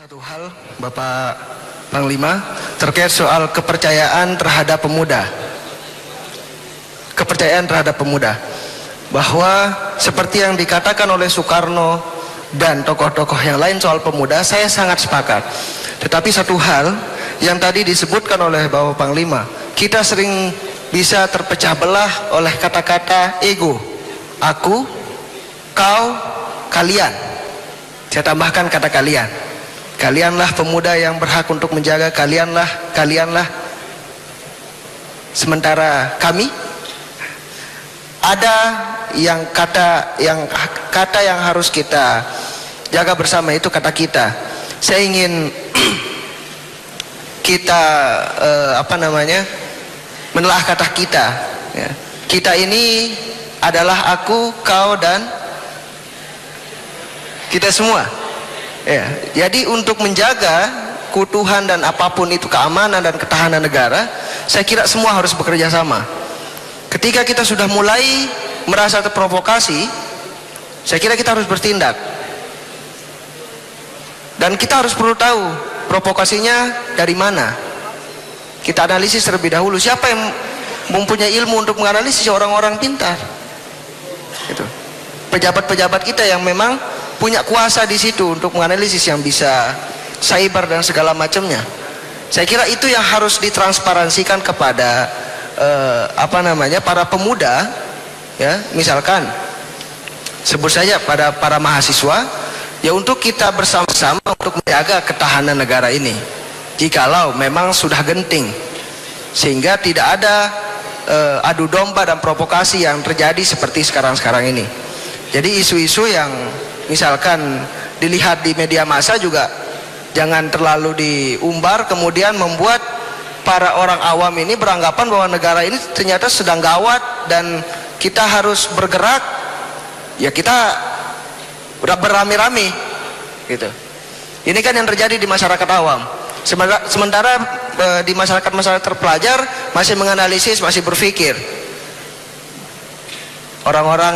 satu hal, Bapak Panglima, terkait soal kepercayaan terhadap pemuda. Kepercayaan terhadap pemuda. Bahwa seperti yang dikatakan oleh Soekarno dan tokoh-tokoh yang lain soal pemuda, saya sangat sepakat. Tetapi satu hal yang tadi disebutkan oleh Bapak Panglima, kita sering bisa terpecah belah oleh kata-kata ego. Aku, kau, kalian. Saya tambahkan kata kalian. Kalianlah pemuda yang berhak untuk menjaga, kalianlah. Sementara kami, ada kata yang harus kita jaga bersama, itu kata kita. Saya ingin kita menelaah kata kita. Ya. Kita ini adalah aku, kau, dan kita semua. Ya, jadi untuk menjaga keutuhan dan apapun itu keamanan dan ketahanan negara, saya kira semua harus bekerja sama. Ketika kita sudah mulai merasa terprovokasi, saya kira kita harus bertindak. Dan kita harus perlu tahu provokasinya dari mana. Kita analisis terlebih dahulu. Siapa yang mempunyai ilmu untuk menganalisis? Orang-orang pintar. Gitu. Pejabat-pejabat kita yang memang punya kuasa di situ untuk menganalisis, yang bisa cyber dan segala macamnya. Saya kira itu yang harus ditransparansikan kepada para pemuda, ya, misalkan sebut saja pada para mahasiswa, ya, untuk kita bersama-sama untuk menjaga ketahanan negara ini. Jikalau memang sudah genting, sehingga tidak ada adu domba dan provokasi yang terjadi seperti sekarang-sekarang ini. Jadi isu-isu yang misalkan dilihat di media massa juga jangan terlalu diumbar, kemudian membuat para orang awam ini beranggapan bahwa negara ini ternyata sedang gawat dan kita harus bergerak. Ya, kita beramai-ramai gitu. Ini kan yang terjadi di masyarakat awam. Sementara di masyarakat terpelajar masih menganalisis, masih berpikir. Orang-orang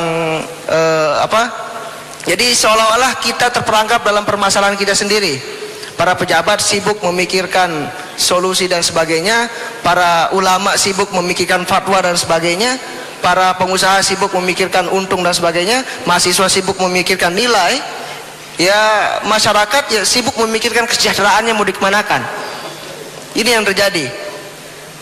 jadi seolah-olah kita terperangkap dalam permasalahan kita sendiri. Para pejabat sibuk memikirkan solusi dan sebagainya, para ulama sibuk memikirkan fatwa dan sebagainya, para pengusaha sibuk memikirkan untung dan sebagainya, mahasiswa sibuk memikirkan nilai, ya masyarakat ya sibuk memikirkan kesejahteraannya mau dikemanakan. Ini yang terjadi.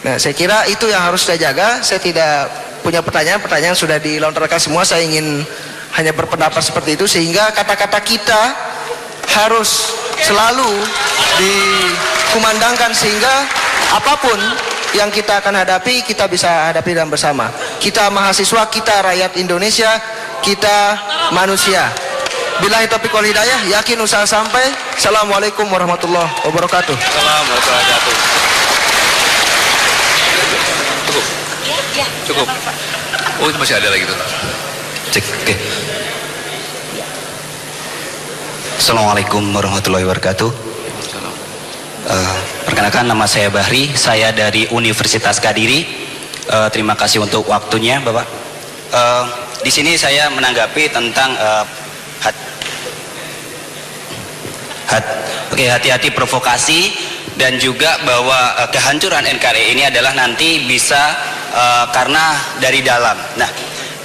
Nah, saya kira itu yang harus saya jaga. Saya tidak punya pertanyaan sudah dilontarkan semua. Saya ingin hanya berpendapat seperti itu, sehingga kata-kata kita harus selalu dikumandangkan, sehingga apapun yang kita akan hadapi, kita bisa hadapi dan bersama. Kita mahasiswa, kita rakyat Indonesia, kita manusia. Billahi taufiq wal hidayah, yakin usaha sampai. Assalamualaikum warahmatullahi wabarakatuh. Assalamualaikum warahmatullahi wabarakatuh. Cukup. Oh, itu masih ada lagi tuh. Cek, oke. Assalamualaikum warahmatullahi wabarakatuh. Perkenalkan, nama saya Bahri, saya dari Universitas Kadiri. Terima kasih untuk waktunya, Bapak. Di sini saya menanggapi tentang hati-hati provokasi, dan juga bahwa kehancuran NKRI ini adalah nanti bisa karena dari dalam. Nah,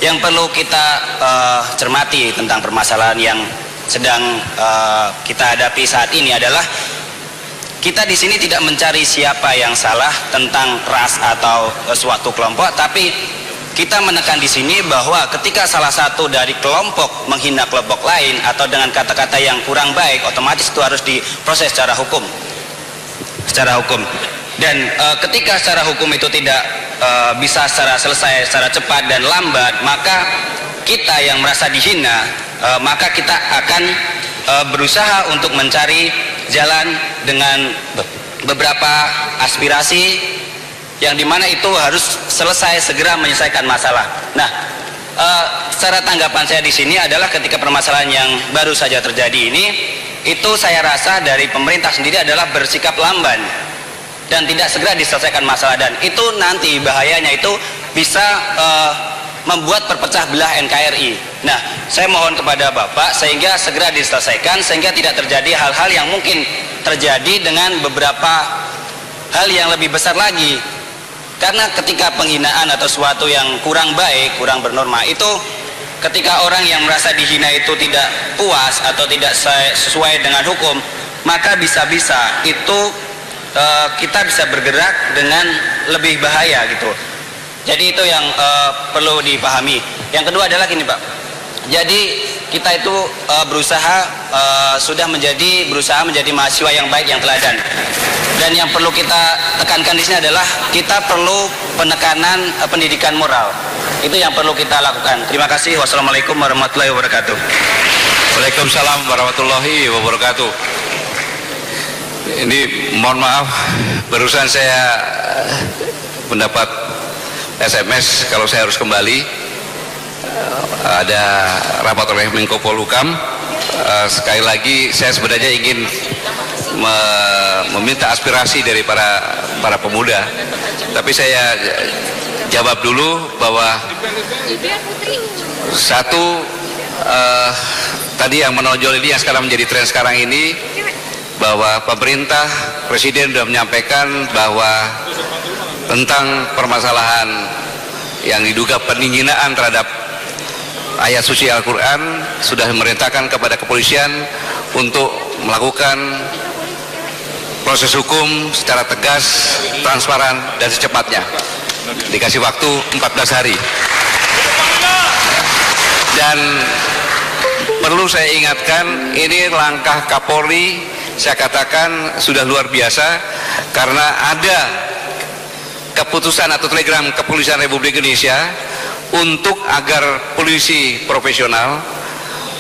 yang perlu kita cermati tentang permasalahan yang sedang kita hadapi saat ini adalah kita di sini tidak mencari siapa yang salah tentang ras atau suatu kelompok, tapi kita menekan di sini bahwa ketika salah satu dari kelompok menghina kelompok lain atau dengan kata-kata yang kurang baik, otomatis itu harus diproses secara hukum. Dan ketika secara hukum itu tidak bisa secara selesai, secara cepat dan lambat, maka kita yang merasa dihina, maka kita akan berusaha untuk mencari jalan dengan beberapa aspirasi yang dimana itu harus selesai, segera menyelesaikan masalah. Nah, secara tanggapan saya di sini adalah ketika permasalahan yang baru saja terjadi ini, itu saya rasa dari pemerintah sendiri adalah bersikap lamban dan tidak segera diselesaikan masalah, dan itu nanti bahayanya itu bisa membuat perpecah belah NKRI. Nah, saya mohon kepada Bapak sehingga segera diselesaikan, sehingga tidak terjadi hal-hal yang mungkin terjadi dengan beberapa hal yang lebih besar lagi. Karena ketika penghinaan atau sesuatu yang kurang baik, kurang bernorma, itu ketika orang yang merasa dihina itu tidak puas atau tidak sesuai dengan hukum, maka bisa-bisa itu kita bisa bergerak dengan lebih bahaya gitu. Jadi itu yang perlu dipahami. Yang kedua adalah gini Pak, jadi kita itu sudah berusaha menjadi mahasiswa yang baik, yang teladan. Dan yang perlu kita tekankan di sini adalah kita perlu penekanan pendidikan moral. Itu yang perlu kita lakukan. Terima kasih. Wassalamualaikum warahmatullahi wabarakatuh. Waalaikumsalam warahmatullahi wabarakatuh. Ini mohon maaf, barusan saya mendapat SMS kalau saya harus kembali. Ada rapat oleh Menko Polhukam. Sekali lagi saya sebenarnya ingin meminta aspirasi dari para pemuda, tapi saya jawab dulu bahwa satu, tadi yang menonjol ini yang sekarang menjadi tren sekarang ini, bahwa pemerintah, presiden sudah menyampaikan bahwa tentang permasalahan yang diduga penghinaan terhadap ayat suci Al-Quran, sudah memerintahkan kepada kepolisian untuk melakukan proses hukum secara tegas, transparan, dan secepatnya. Dikasih waktu 14 hari. Dan perlu saya ingatkan, ini langkah Kapolri, saya katakan sudah luar biasa, karena ada keputusan atau telegram Kepolisian Republik Indonesia untuk agar polisi profesional,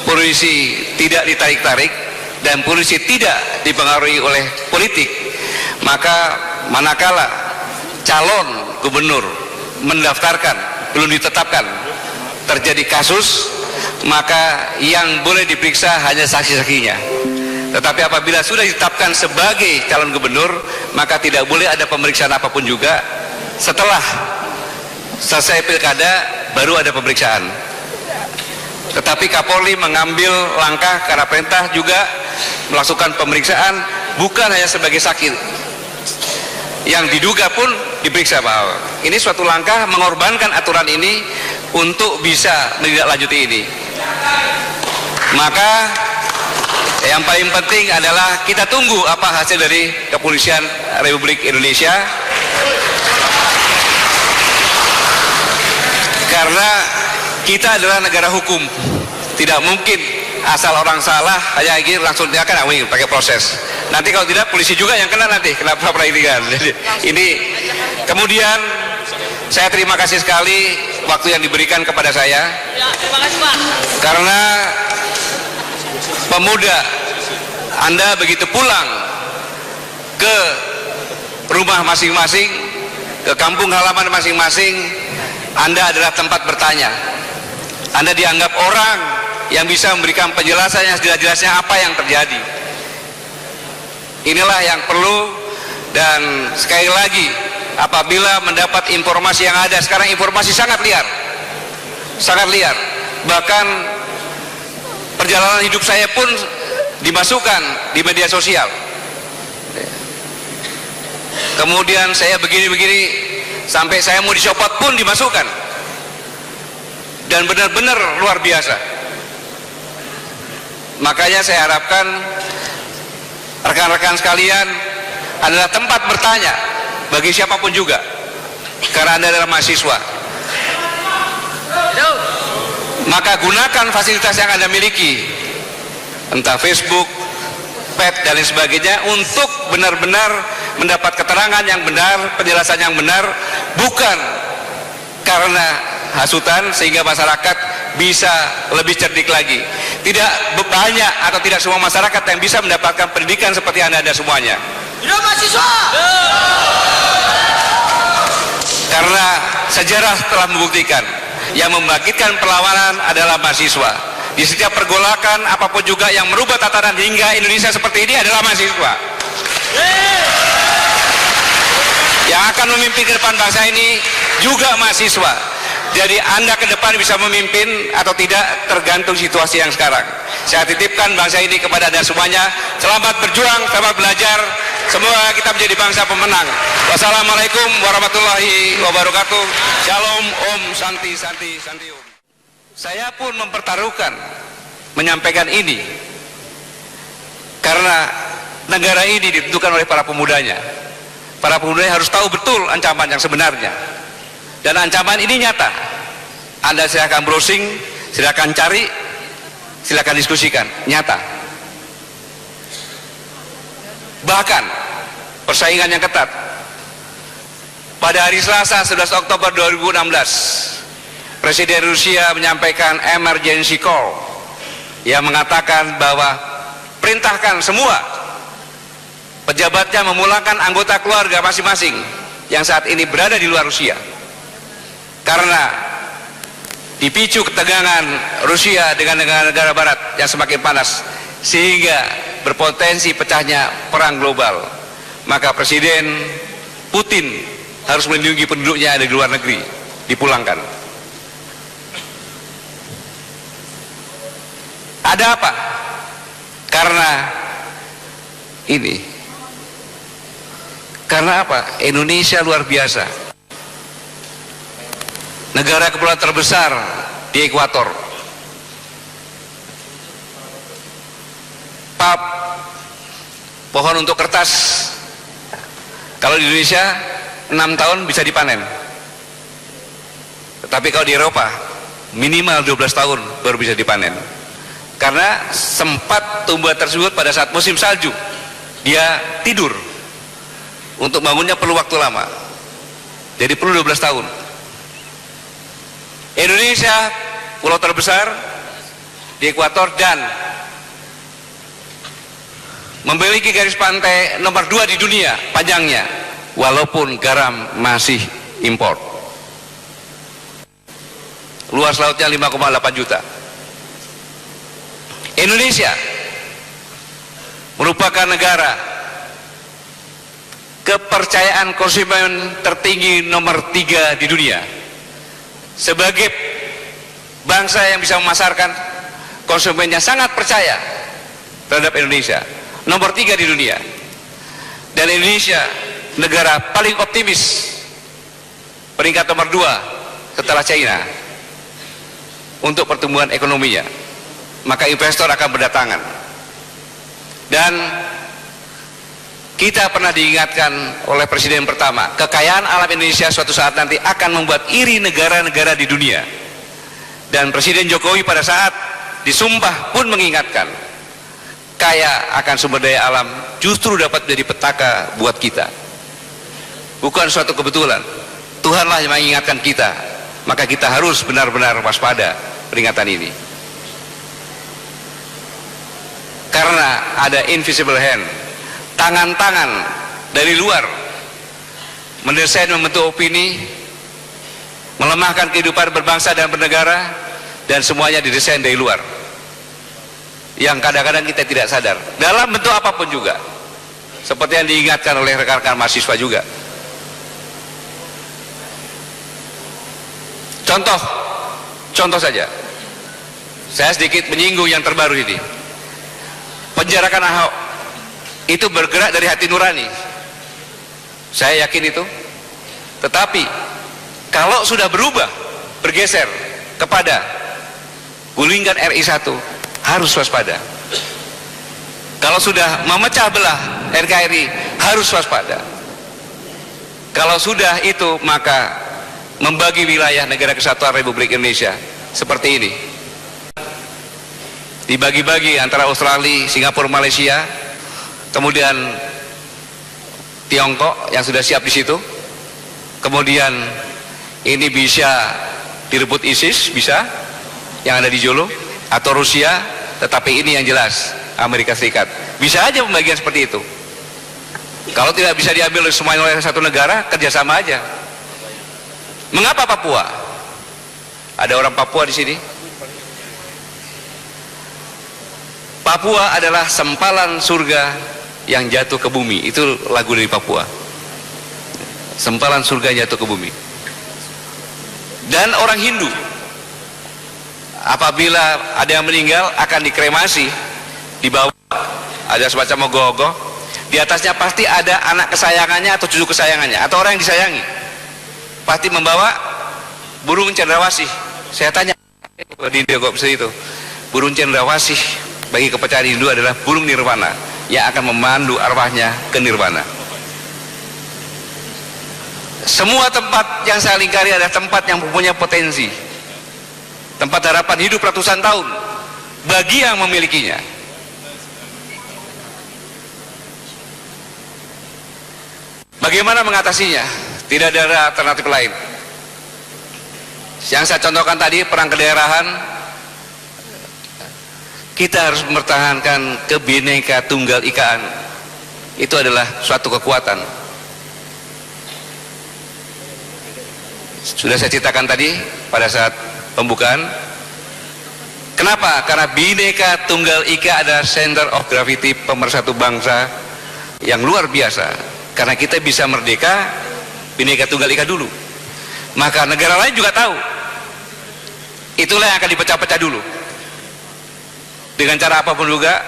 polisi tidak ditarik-tarik, dan polisi tidak dipengaruhi oleh politik. Maka manakala calon gubernur mendaftarkan, belum ditetapkan, terjadi kasus, maka yang boleh diperiksa hanya saksi-saksinya. Tetapi apabila sudah ditetapkan sebagai calon gubernur, maka tidak boleh ada pemeriksaan apapun juga. Setelah selesai pilkada baru ada pemeriksaan. Tetapi Kapolri mengambil langkah karena perintah juga melakukan pemeriksaan, bukan hanya sebagai saksi, yang diduga pun diperiksa Pak Ahok. Ini suatu langkah mengorbankan aturan ini untuk bisa menindaklanjuti ini. Maka yang paling penting adalah kita tunggu apa hasil dari Kepolisian Republik Indonesia, karena kita adalah negara hukum. Tidak mungkin asal orang salah hanya ingin langsung dia akan pakai proses. Nanti kalau tidak polisi juga yang kena, nanti kena peradilan. Ini kemudian saya terima kasih sekali waktu yang diberikan kepada saya. Terima kasih Pak. Karena pemuda, Anda begitu pulang ke rumah masing-masing, ke kampung halaman masing-masing, Anda adalah tempat bertanya. Anda dianggap orang yang bisa memberikan penjelasan yang jelas-jelasnya apa yang terjadi. Inilah yang perlu. Dan sekali lagi, apabila mendapat informasi yang ada sekarang, informasi sangat liar, bahkan perjalanan hidup saya pun dimasukkan di media sosial. Kemudian saya begini-begini, sampai saya mau dicopot pun dimasukkan. Dan benar-benar luar biasa. Makanya saya harapkan rekan-rekan sekalian adalah tempat bertanya bagi siapapun juga, karena Anda adalah mahasiswa. Maka gunakan fasilitas yang Anda miliki, entah Facebook, pet, dan lain sebagainya, untuk benar-benar mendapat keterangan yang benar, penjelasan yang benar, bukan karena hasutan, sehingga masyarakat bisa lebih cerdik lagi. Tidak banyak atau tidak semua masyarakat yang bisa mendapatkan pendidikan seperti Anda semuanya. Hidup mahasiswa. Karena sejarah telah membuktikan yang membangkitkan perlawanan adalah mahasiswa. Di setiap pergolakan apapun juga yang merubah tatanan hingga Indonesia seperti ini adalah mahasiswa. Yang akan memimpin ke depan bangsa ini juga mahasiswa. Jadi Anda ke depan bisa memimpin atau tidak tergantung situasi yang sekarang. Saya titipkan bangsa ini kepada Anda semuanya. Selamat berjuang, selamat belajar. Semoga kita menjadi bangsa pemenang. Wassalamualaikum warahmatullahi wabarakatuh. Shalom, Om, Santi, Santi, Santi Om. Saya pun mempertaruhkan menyampaikan ini karena negara ini ditentukan oleh para pemudanya. Para pemudanya harus tahu betul ancaman yang sebenarnya. Dan ancaman ini nyata. Anda silakan browsing, silakan cari, silakan diskusikan. Nyata. Bahkan persaingan yang ketat. Pada hari Selasa 11 Oktober 2016, Presiden Rusia menyampaikan emergency call yang mengatakan bahwa perintahkan semua pejabatnya memulangkan anggota keluarga masing-masing yang saat ini berada di luar Rusia. Karena dipicu ketegangan Rusia dengan negara-negara barat yang semakin panas sehingga berpotensi pecahnya perang global, maka Presiden Putin harus melindungi penduduknya di luar negeri, dipulangkan. Ada apa? Karena ini. Karena apa? Indonesia luar biasa. Negara kepulauan terbesar di ekuator. Pap, pohon untuk kertas, kalau di Indonesia 6 tahun bisa dipanen. Tetapi kalau di Eropa minimal 12 tahun baru bisa dipanen. Karena sempat tumbuhan tersebut pada saat musim salju, dia tidur. Untuk bangunnya perlu waktu lama. Jadi perlu 12 tahun. Indonesia pulau terbesar di ekuator dan memiliki garis pantai nomor 2 di dunia panjangnya, walaupun garam masih impor. Luas lautnya 5,8 juta. Indonesia merupakan negara kepercayaan konsumen tertinggi nomor 3 di dunia. Sebagai bangsa yang bisa memasarkan, konsumennya sangat percaya terhadap Indonesia, nomor 3 di dunia. Dan Indonesia negara paling optimis, peringkat nomor 2 setelah China untuk pertumbuhan ekonominya. Maka investor akan berdatangan. Dan kita pernah diingatkan oleh Presiden pertama, kekayaan alam Indonesia suatu saat nanti akan membuat iri negara-negara di dunia. Dan Presiden Jokowi pada saat disumpah pun mengingatkan, kaya akan sumber daya alam justru dapat menjadi petaka buat kita. Bukan suatu kebetulan, Tuhanlah yang mengingatkan kita. Maka kita harus benar-benar waspada peringatan ini. Karena ada invisible hand, tangan-tangan dari luar mendesain, membentuk opini, melemahkan kehidupan berbangsa dan bernegara, dan semuanya didesain dari luar yang kadang-kadang kita tidak sadar dalam bentuk apapun juga, seperti yang diingatkan oleh rekan-rekan mahasiswa juga. Contoh saja, saya sedikit menyinggung yang terbaru ini. Penjarakan Ahok itu bergerak dari hati nurani, saya yakin itu. Tetapi kalau sudah berubah, bergeser kepada gulingkan RI 1, harus waspada. Kalau sudah memecah belah NKRI, harus waspada. Kalau sudah itu, maka membagi wilayah Negara Kesatuan Republik Indonesia seperti ini, dibagi-bagi antara Australia, Singapura, Malaysia, kemudian Tiongkok yang sudah siap di situ, kemudian ini bisa direbut ISIS, bisa yang ada di Jolo, atau Rusia, tetapi ini yang jelas Amerika Serikat. Bisa aja pembagian seperti itu. Kalau tidak bisa diambil semuanya oleh satu negara, kerjasama aja. Mengapa Papua? Ada orang Papua di sini. Papua adalah sempalan surga yang jatuh ke bumi. Itu lagu dari Papua. Sempalan surga jatuh ke bumi. Dan orang Hindu apabila ada yang meninggal akan dikremasi, di bawah ada semacam ogoh-ogoh, di atasnya pasti ada anak kesayangannya atau cucu kesayangannya atau orang yang disayangi, pasti membawa burung cendrawasih. Saya tanya di India kok bisa itu. Burung cendrawasih bagi kepercayaan Hindu adalah burung nirwana yang akan memandu arwahnya ke nirwana. Semua tempat yang saya lingkari adalah tempat yang mempunyai potensi, tempat harapan hidup ratusan tahun bagi yang memilikinya. Bagaimana mengatasinya? Tidak ada alternatif lain. Yang saya contohkan tadi, perang kedaerahan, kita harus mempertahankan kebineka tunggal ikaan. Itu adalah suatu kekuatan. Sudah saya ceritakan tadi pada saat pembukaan. Kenapa? Karena Bhinneka Tunggal Ika adalah center of gravity pemersatu bangsa yang luar biasa. Karena kita bisa merdeka Bhinneka Tunggal Ika dulu, maka negara lain juga tahu. Itulah yang akan dipecah-pecah dulu, dengan cara apapun juga,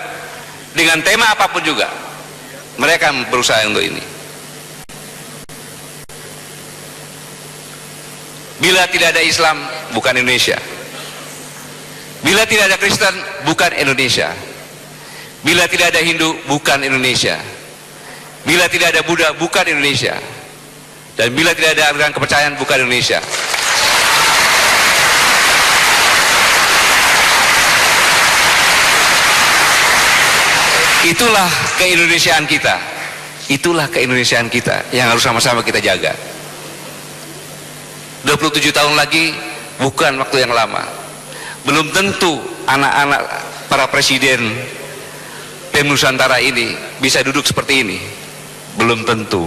dengan tema apapun juga, mereka berusaha untuk ini. Bila tidak ada Islam, bukan Indonesia. Bila tidak ada Kristen, bukan Indonesia. Bila tidak ada Hindu, bukan Indonesia. Bila tidak ada Buddha, bukan Indonesia. Dan bila tidak ada aliran kepercayaan, bukan Indonesia. Itulah keindonesiaan kita. Itulah keindonesiaan kita yang harus sama-sama kita jaga. 27 tahun lagi bukan waktu yang lama. Belum tentu anak-anak para presiden PEM Nusantara ini bisa duduk seperti ini. Belum tentu.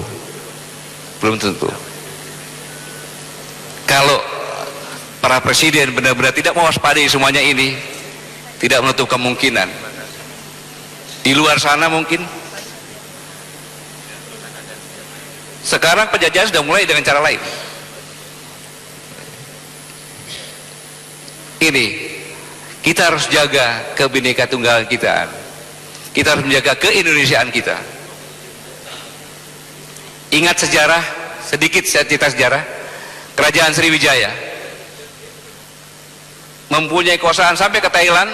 Belum tentu. Kalau para presiden benar-benar tidak mewaspadai semuanya ini, tidak menutup kemungkinan di luar sana mungkin. Sekarang penjajahan sudah mulai dengan cara lain. Ini kita harus jaga kebineka tunggal kita. Kita harus menjaga keindonesiaan kita. Ingat sejarah, sedikit saya cerita sejarah. Kerajaan Sriwijaya mempunyai kekuasaan sampai ke Thailand,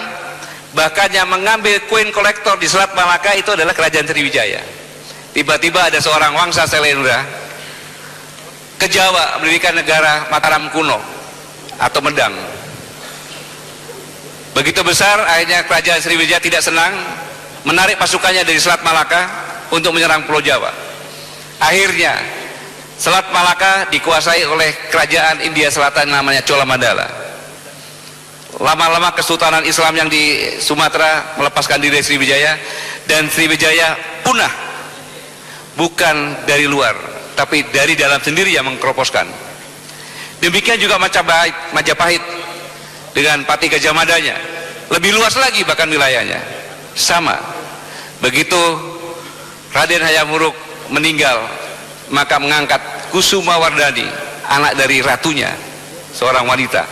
bahkan yang mengambil koin kolektor di Selat Malaka itu adalah kerajaan Sriwijaya. Tiba-tiba ada seorang Wangsa Selendra ke Jawa mendirikan negara Mataram kuno atau Medang. Begitu besar, akhirnya kerajaan Sriwijaya tidak senang, menarik pasukannya dari Selat Malaka untuk menyerang Pulau Jawa. Akhirnya Selat Malaka dikuasai oleh kerajaan India Selatan namanya Cholamandala. Lama-lama Kesultanan Islam yang di Sumatera melepaskan diri dari Sriwijaya, dan Sriwijaya punah, bukan dari luar tapi dari dalam sendiri yang mengkeroposkan. Demikian juga Majapahit dengan Pati Gajah Madanya, lebih luas lagi bahkan wilayahnya. Sama. Begitu Raden Hayam Wuruk meninggal, maka mengangkat Kusuma Wardani, anak dari ratunya, seorang wanita.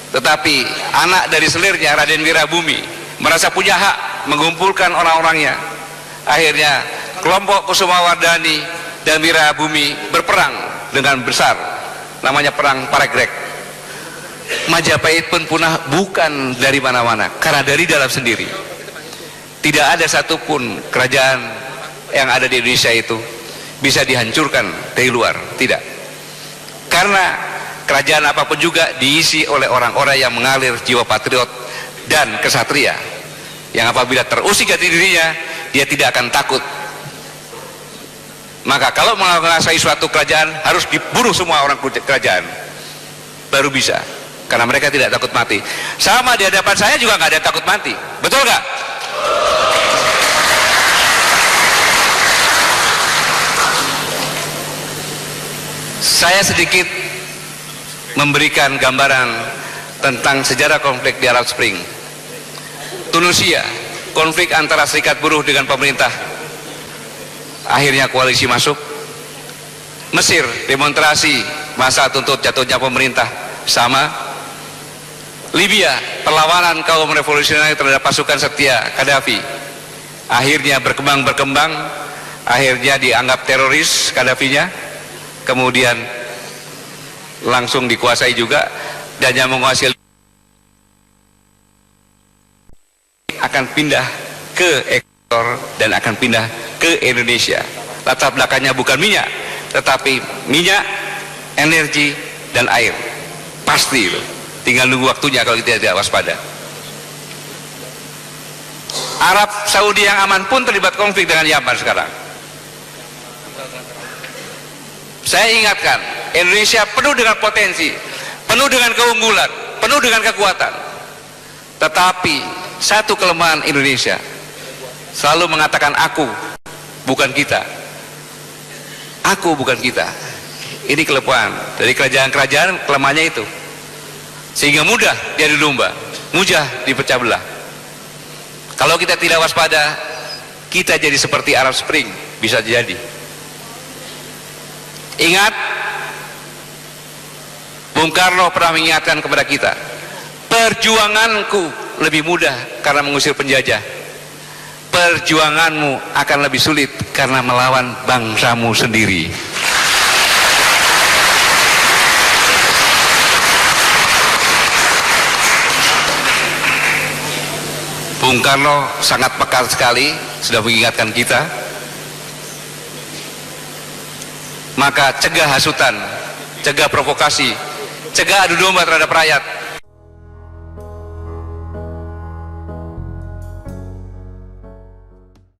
Tetapi anak dari selirnya, Raden Wirabumi, merasa punya hak mengumpulkan orang-orangnya. Akhirnya kelompok Kusuma Wardani dan Wirabumi berperang dengan besar, namanya Perang Paregrek. Majapahit pun punah bukan dari mana-mana, karena dari dalam sendiri. Tidak ada satupun kerajaan yang ada di Indonesia itu bisa dihancurkan dari luar, tidak. Karena kerajaan apapun juga diisi oleh orang-orang yang mengalir jiwa patriot dan kesatria, yang apabila terusik jati dirinya, dia tidak akan takut. Maka kalau menguasai suatu kerajaan, harus dibunuh semua orang kerajaan, baru bisa. Karena mereka tidak takut mati. Sama di hadapan saya juga nggak ada takut mati, betul nggak? Saya sedikit memberikan gambaran tentang sejarah konflik di Arab Spring. Tunisia, konflik antara serikat buruh dengan pemerintah, akhirnya koalisi masuk. Mesir, demonstrasi masa tuntut jatuhnya pemerintah sama. Libya, perlawanan kaum revolusioner terhadap pasukan setia Gaddafi akhirnya berkembang, akhirnya dianggap teroris Gaddafinya, kemudian langsung dikuasai juga, dan yang menguasai akan pindah ke ekspor dan akan pindah ke Indonesia. Latar belakangnya bukan minyak, tetapi minyak, energi, dan air. Pasti itu. Tinggal nunggu waktunya kalau kita tidak waspada. Arab Saudi yang aman pun terlibat konflik dengan Yaman sekarang. Saya ingatkan, Indonesia penuh dengan potensi, penuh dengan keunggulan, penuh dengan kekuatan. Tetapi satu kelemahan Indonesia, selalu mengatakan aku, bukan kita. Aku bukan kita. Ini kelemahan dari kerajaan-kerajaan, kelemahannya itu. Sehingga mudah diadu domba, mudah dipecah belah. Kalau kita tidak waspada, kita jadi seperti Arab Spring, bisa jadi. Ingat, Bung Karno pernah mengingatkan kepada kita, perjuanganku lebih mudah karena mengusir penjajah. Perjuanganmu akan lebih sulit karena melawan bangsamu sendiri. Bung Karno sangat peka sekali, sudah mengingatkan kita. Maka cegah hasutan, cegah provokasi, cegah adu domba terhadap rakyat.